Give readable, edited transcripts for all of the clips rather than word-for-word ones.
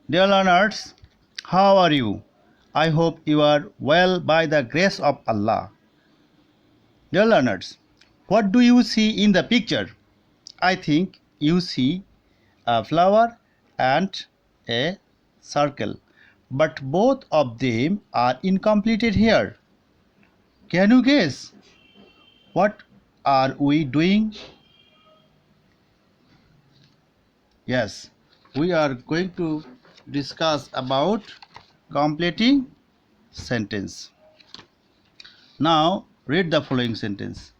Dear learners, how are you? I hope you are well by the grace of Allah. Dear learners, what do you see in the picture? I think you see a flower and a circle, but both of them are incompleted here. Can you guess what are we doing? Yes, we are going to discuss about completing sentence. Now read the following sentence.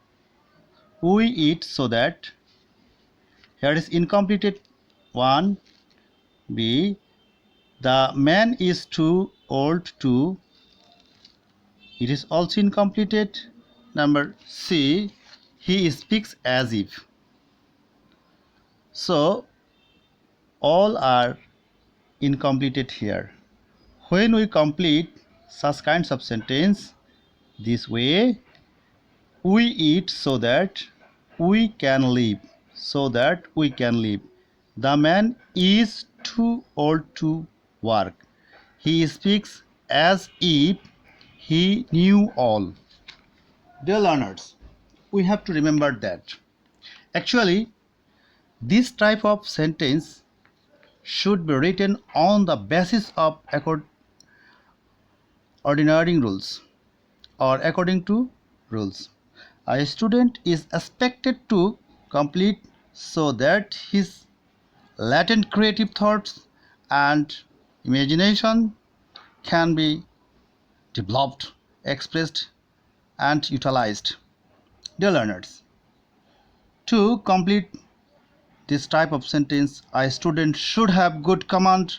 We eat so that, here is incompleted one. B, the man is too old to, it is also incompleted. Number C, he speaks as if. So all are incompleted here. When we complete such kinds of sentence this way, we eat so that we can live. So that we can live. The man is too old to work. He speaks as if he knew all. Dear learners, we have to remember that actually this type of sentence should be written on the basis of ordinary rules or according to rules. A student is expected to complete so that his latent creative thoughts and imagination can be developed, expressed, and utilized. Dear learners, to complete this type of sentence, a student should have good command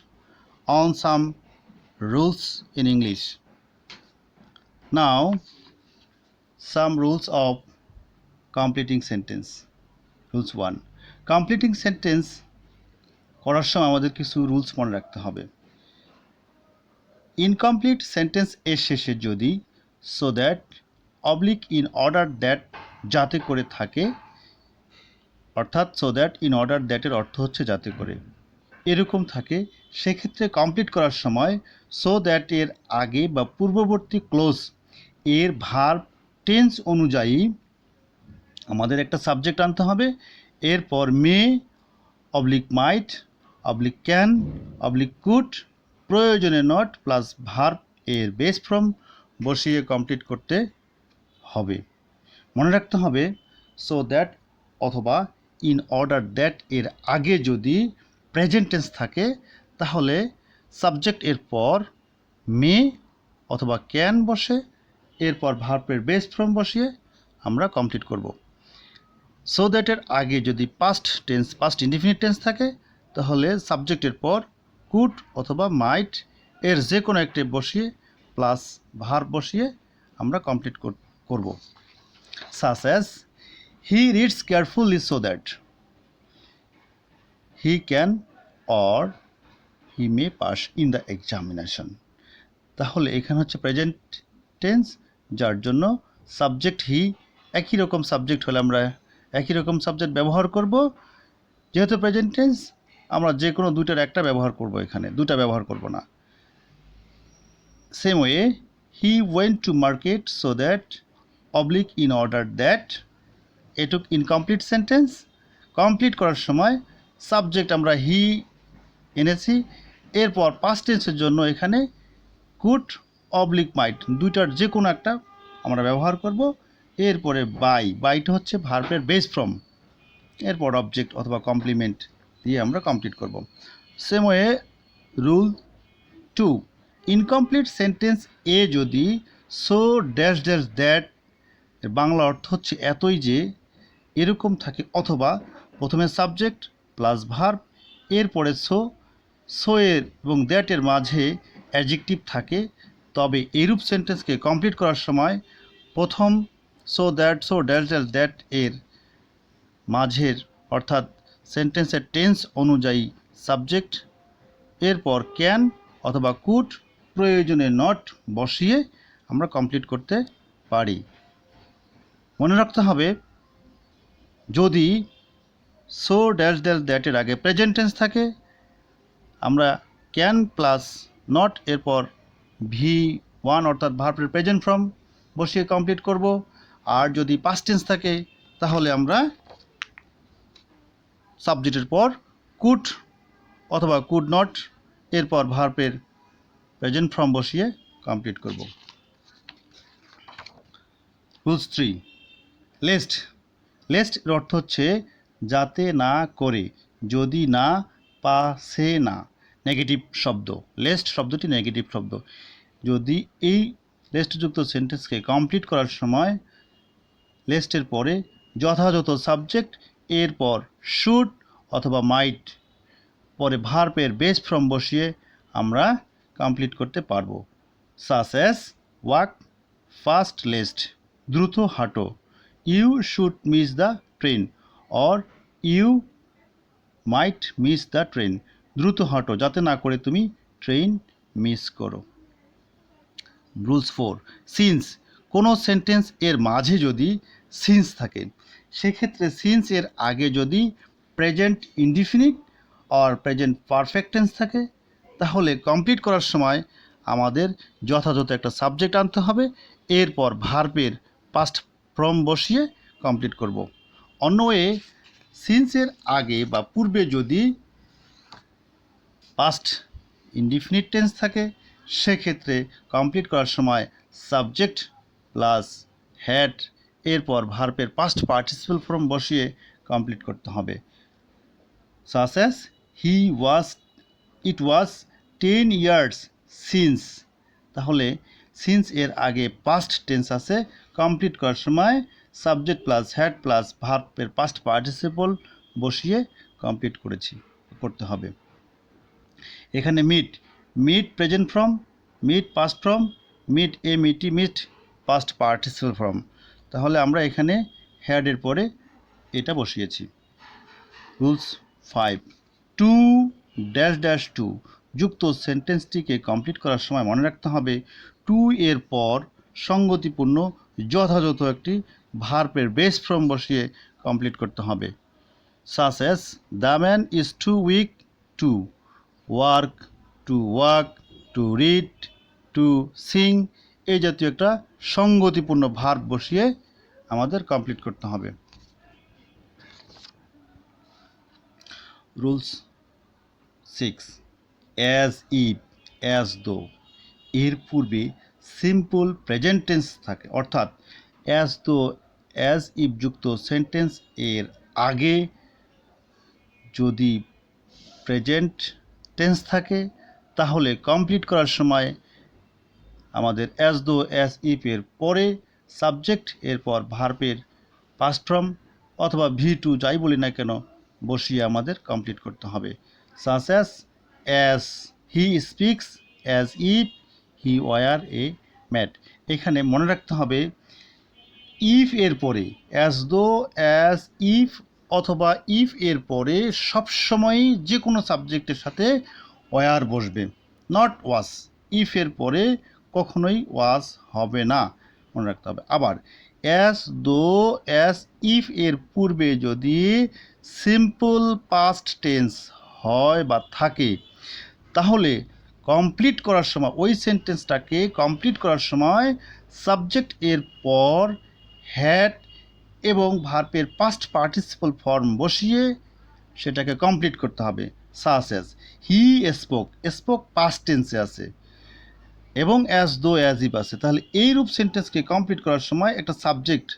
on some rules in English. Now, some rules of completing sentence. Rules 1. Completing sentence করার সময় আমাদের কিছু rules মনে রাখতে হবে। Incomplete sentence এর শেষে যদি so that oblique in order that যাতে করে থাকে, অর্থাৎ সো দ্যাট ইন অর্ডার দ্যাটের অর্থ হচ্ছে যাতে করে, এরকম থাকে, সেক্ষেত্রে কমপ্লিট করার সময় সো দ্যাট এর আগে বা পূর্ববর্তী ক্লোজ এর ভার্ব টেন্স অনুযায়ী আমাদের একটা সাবজেক্ট আনতে হবে। এরপর may oblique might oblique can oblique could প্রয়োজনে নট প্লাস ভার্ব এর বেস ফর্ম বসিয়ে কমপ্লিট করতে হবে। মনে রাখতে হবে সো দ্যাট অথবা ইন অর্ডার দ্যাট এর আগে যদি প্রেজেন্ট টেন্স থাকে তাহলে সাবজেক্ট এর পর মে অথবা ক্যান বসে, এরপর ভার্বের বেস ফর্ম বসিয়ে আমরা কমপ্লিট করব। সো দ্যাটের আগে যদি past tense past indefinite tense থাকে তাহলে সাবজেক্টের পর কুড অথবা মাইট এর যে কোনো একটি বসিয়ে প্লাস ভার্ব বসিয়ে আমরা কমপ্লিট করব। Such as he reads carefully so that he can or he May pass in the examination. তাহলে এখানে হচ্ছে প্রেজেন্ট টেন্স, যার জন্য সাবজেক্ট হি, একই রকম সাবজেক্ট হলে আমরা একই রকম সাবজেক্ট ব্যবহার করব। যেহেতু প্রেজেন্ট টেন্স আমরা যে কোনো দুইটার একটা ব্যবহার করব, এখানে দুটা ব্যবহার করব না। Same way he went to market so that oblique in order that, এটুক ইনকমপ্লিট সেন্টেন্স। কমপ্লিট করার সময় সাবজেক্ট আমরা হি এনেছি, এরপর পাস্ট টেন্সের জন্য এখানে কুড অবলিক মাইট দুইটার যে কোনো একটা আমরা ব্যবহার করব। এরপরে বাইটা হচ্ছে ভার্বের বেস ফর্ম, এরপর অবজেক্ট অথবা কমপ্লিমেন্ট দিয়ে আমরা কমপ্লিট করব। Same way rule 2, incomplete sentence এ যদি সো ড্যাশ ড্যাশ দ্যাট এর বাংলা অর্থ হচ্ছে এতই যে এরকম থাকে, অথবা প্রথমে সাবজেক্ট প্লাস ভার্ব এরপরে সো এর এবং দ্যাটের মাঝে অ্যাডজেক্টিভ থাকে, তবে এইরূপ সেন্টেন্সকে কমপ্লিট করার সময় প্রথম so that so dash dash that এর মাঝের অর্থাৎ সেন্টেন্সের টেন্স অনুযায়ী সাবজেক্ট, এরপর ক্যান অথবা কুড প্রয়োজনে নট বসিয়ে আমরা কমপ্লিট করতে পারি। মনে রাখতে হবে যদি সো ড্যাশ ড্যাশ দ্যাটের আগে প্রেজেন্ট টেন্স থাকে আমরা ক্যান প্লাস নট এরপর V1 অর্থাৎ ভার্বের প্রেজেন্ট ফর্ম বসিয়ে কমপ্লিট করব। আর যদি পাস্ট টেন্স থাকে তাহলে আমরা সাবজেক্টের পর কুড অথবা কুড নট এরপর ভার্বের প্রেজেন্ট ফর্ম বসিয়ে কমপ্লিট করব। Rules 3 lest. লেস্ট এর অর্থ হচ্ছে যাতে না করে, যদি না, পাসে না, নেগেটিভ শব্দ। লেস্ট শব্দটি নেগেটিভ শব্দ। যদি এই লেস্টযুক্ত সেন্টেন্সকে কমপ্লিট করার সময় লেস্টের পরে যথাযথ সাবজেক্ট এরপর শুড অথবা মাইট পরে ভার্বের বেস ফর্ম বসিয়ে আমরা কমপ্লিট করতে পারবো। Such as walk fast lest, দ্রুত হাঁটো, you should miss the train or you might miss the train. দ্রুত হাঁটো যাতে না করে তুমি ট্রেন মিস করো। Rules 4 since. কোনো সেন্টেন্স এর মাঝে যদি সিন্স থাকে সেক্ষেত্রে সিন্স এর আগে যদি প্রেজেন্ট ইনডিফিনিট আর প্রেজেন্ট পারফেক্ট টেন্স থাকে তাহলে কমপ্লিট করার সময় আমাদের যথাযথ একটা সাবজেক্ট আনতে হবে, এরপর ভার্বের পাস্ট ফর্ম বসিয়ে কমপ্লিট করব। অন্যয়ে সিন্সের আগে বা পূর্বে যদি পাস্ট ইনডিফিনিট টেন্স থাকে সেক্ষেত্রে কমপ্লিট করার সময় সাবজেক্ট প্লাস হ্যাড এরপর ভার্বের পাস্ট পার্টিসিপল ফর্ম বসিয়ে কমপ্লিট করতে হবে। Such as it was 10 years since. তাহলে সিন্স এর আগে পাস্ট টেন্স আছে, কমপ্লিট করার সময় সাবজেক্ট প্লাস হ্যাড প্লাস ভার্বের পাস্ট পার্টিসিপল বসিয়ে কমপ্লিট করতে হবে। এখানে meet present form, meet past form, meet past participle form. তাহলে আমরা এখানে হ্যাডের পরে এটা বসিয়েছি। রুলস 5 টু যুক্ত সেন্টেন্সটিকে কমপ্লিট করার সময় মনে রাখতে হবে টু এর পর সঙ্গতিপূর্ণ যথাযথ একটি ভার্বের বেস ফর্ম বসিয়ে কমপ্লিট করতে হবে। Such as the man is too weak to work, to walk, to read, to sing, এই জাতীয় একটা সঙ্গতিপূর্ণ ভার্ব বসিয়ে আমাদের কমপ্লিট করতে হবে। Rules 6 as if, as though এর পূর্বে সিম্পল প্রেজেন্ট টেন্স থাকে, অর্থাৎ অ্যাজ দো অ্যাজ ইফ যুক্ত সেন্টেন্স এর আগে যদি প্রেজেন্ট টেন্স থাকে তাহলে কমপ্লিট করার সময় আমাদের অ্যাজ দো অ্যাজ ইফ এর পরে সাবজেক্ট এরপর ভার্বের পাস্ট ফর্ম অথবা V2 যাই বলি না কেন বসিয়ে আমাদের কমপ্লিট করতে হবে। Such as he speaks as if he were a mat. এখানে মনে রাখতে হবে ইফ এর পরে অ্যাজ দো অ্যাজ ইফ অথবা ইফ এর পরে সবসময়ই যে কোনো সাবজেক্টের সাথে ওয়ার বসবে, নট ওয়াজ। ইফ এর পরে কখনোই ওয়াজ হবে না, মনে রাখতে হবে। আবার অ্যাজ দো অ্যাজ ইফ এর পূর্বে যদি সিম্পল পাস্ট টেন্স হয় বা থাকে তাহলে কমপ্লিট করার সময় ওই সেন্টেন্সটাকে কমপ্লিট করার সময় সাবজেক্ট এর পর হ্যাড এবং ভার্বের পাস্ট পার্টিসিপল ফর্ম বসিয়ে সেটাকে কমপ্লিট করতে হবে। Such as he spoke past টেন্সে আছে এবং অ্যাজ দো অ্যাজ ইফ আছে, তাহলে এইরূপ সেন্টেন্সকে কমপ্লিট করার সময় একটা subject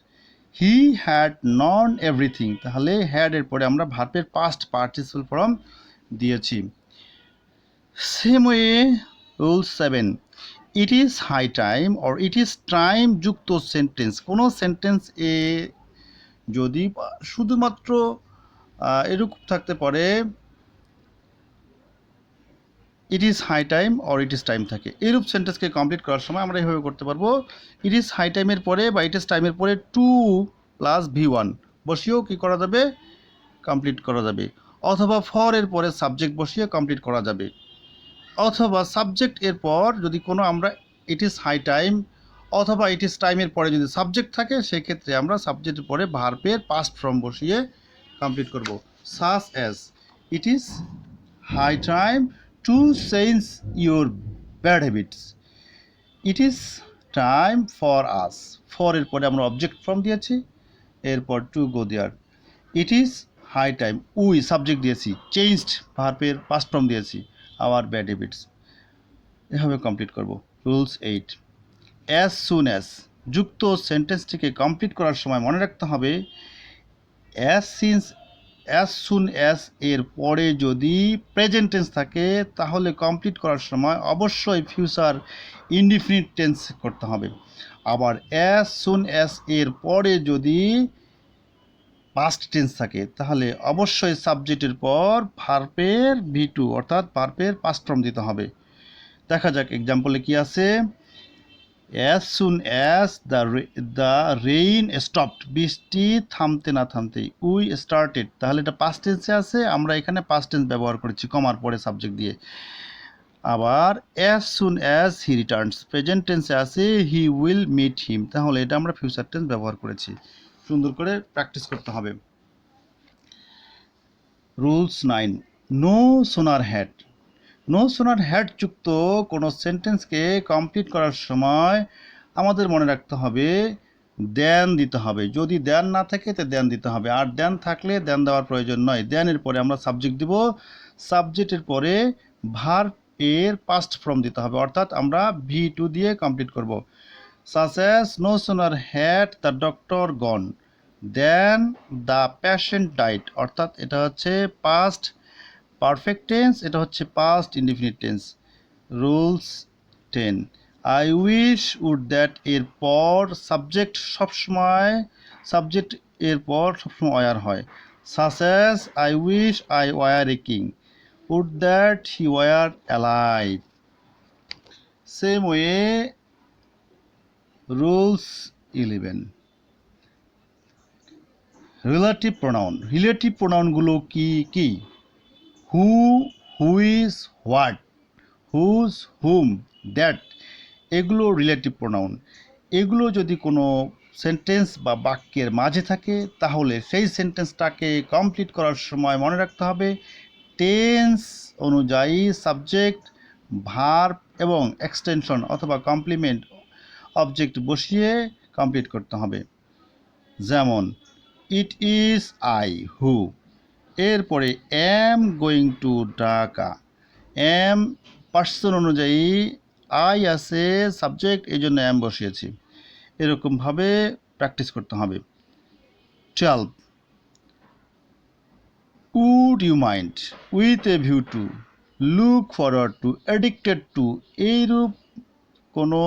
he had known everything, তাহলে হ্যাড এর পরে আমরা ভার্বের পাস্ট পার্টিসিপল ফর্ম দিয়েছি। Same way rule 7 it is high time or it is time যুক্ত সেন্টেন্স, কোনো সেন্টেন্স এ যদি শুধুমাত্র এরকম থাকতে পারে it is high time or it is time থাকে, এইরূপ সেন্টেন্সকে কমপ্লিট করার সময় আমরা এইভাবে করতে পারবো। ইট ইজ হাই টাইমের পরে বা ইট ইজ টাইমের পরে টু প্লাস V1 বসিয়েও কী করা যাবে, কমপ্লিট করা যাবে। অথবা ফর এর পরে সাবজেক্ট বসিয়ে কমপ্লিট করা যাবে। অথবা সাবজেক্ট এর পর যদি কোনো আমরা ইট ইজ হাই টাইম অথবা ইট ইজ টাইমের পরে যদি সাবজেক্ট থাকে সেক্ষেত্রে আমরা সাবজেক্টের পরে ভার্বের পাস্ট ফর্ম বসিয়ে কমপ্লিট করব। Such as it is high time to change your bad habits. It is time for us. For এর পরে আমরা অবজেক্ট ফর্ম দিয়েছি, এরপর to go there. It is high time, we subject দিয়েছি, changed ভার্বের past form দিয়েছি, our bad habits. এভাবে complete করব। রুলস 8, অ্যাজ সুন অ্যাজ যুক্ত সেন্টেন্সটিকে কমপ্লিট করার সময় মনে রাখতে হবে as since as soon as এর পরে যদি প্রেজেন্ট টেন্স থাকে তাহলে কমপ্লিট করার সময় অবশ্যই ফিউচার ইনডিফিনিট টেন্স করতে হবে। আবার অ্যাজ সুন অ্যাজ এর পরে যদি পাস্ট টেন্স থাকে তাহলে অবশ্যই সাবজেক্টের পর ভার্বের V2 অর্থাৎ ভার্বের পাস্ট ফর্ম দিতে হবে। দেখা যাক এক্সাম্পলে কি আছে। As soon as the rain stopped, বৃষ্টি থামতে না থামতেই উই স্টার্টেড, তাহলে এটা পাস্ট টেন্সে আছে, আমরা এখানে পাস্ট টেন্স ব্যবহার করেছি কমার পরে সাবজেক্ট দিয়ে। আবার as soon as he returns, present টেন্সে আছে হি উইল মিট হিম, তাহলে এটা আমরা ফিউচার টেন্স ব্যবহার করেছি। সুন্দর করে প্র্যাকটিস করতে হবে। Rules 9, no sooner had. No sooner had যুক্ত কোনো সেন্টেন্সকে কমপ্লিট করার সময় আমাদের মনে রাখতে হবে দেন দিতে হবে। যদি দেন না থাকে তো দেন দিতে হবে, আর দেন থাকলে দেন দেওয়ার প্রয়োজন নয়। দেনের পরে আমরা সাবজেক্ট দিব, সাবজেক্টের পরে ভার্ব এর পাস্ট ফর্ম দিতে হবে, অর্থাৎ আমরা V2 দিয়ে কমপ্লিট করব। such as no sooner had the doctor gone then the patient died, অর্থাৎ এটা হচ্ছে পাস্ট পারফেক্ট টেন্স, এটা হচ্ছে past indefinite tense. Rules 10, I wish would that এর পর সাবজেক্ট সবসময় সাবজেক্ট এর পর সবসময় ওয়ার হয়। such as I wish I were a king, would that he were alive. Same way, rules 11, relative pronoun. Relative প্রোনাউনগুলো কি কি? Who, which, what, whose, whom, that, এগুলো রিলেটিভ প্রোনাউন। এগুলো যদি কোনো সেন্টেন্স বা বাক্যের মাঝে থাকে তাহলে সেই সেন্টেন্সটাকে কমপ্লিট করার সময় মনে রাখতে হবে টেন্স অনুযায়ী সাবজেক্ট, ভার্ব এবং এক্সটেনশন অথবা কমপ্লিমেন্ট অবজেক্ট বসিয়ে কমপ্লিট করতে হবে। যেমন ইট ইজ আই হু, এরপরে am going to Dhaka, am person অনুযায়ী আই আছে সাবজেক্ট, এই জন্য এম বসিয়েছি। এরকমভাবে প্র্যাকটিস করতে হবে। 12, would you mind, with a view to, look forward to, addicted to, এইরূপ কোনো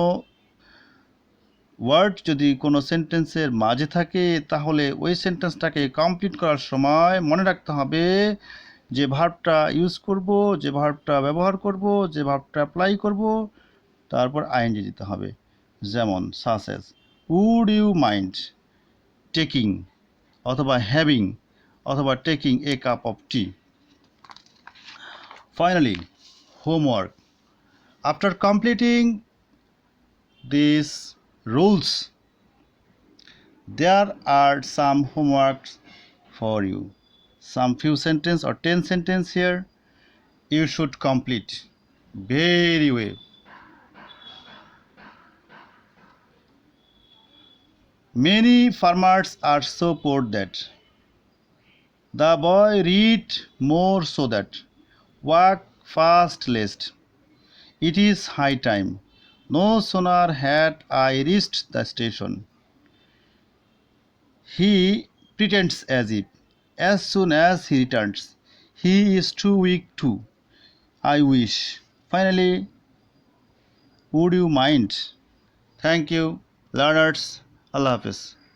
ওয়ার্ড যদি কোনো সেন্টেন্সের মাঝে থাকে তাহলে ওই সেন্টেন্সটাকে কমপ্লিট করার সময় মনে রাখতে হবে যে ভার্বটা ইউজ করব, যে ভার্বটা ব্যবহার করব, যে ভার্বটা অ্যাপ্লাই করব, তারপর আইএনজি দিতে হবে। যেমন such as would you mind taking অথবা হ্যাভিং অথবা taking a cup of tea. Finally, homework. After completing this rules, there are some homeworks for you, some few sentence or 10 sentence here you should complete very well. Many farmers are so poor that the boy read more so that work fast lest. It is high time, no sooner had I reached the station. He pretends as soon as he returns, he is too weak to. I wish. Finally, would you mind? Thank you, learners. Allah Hafiz.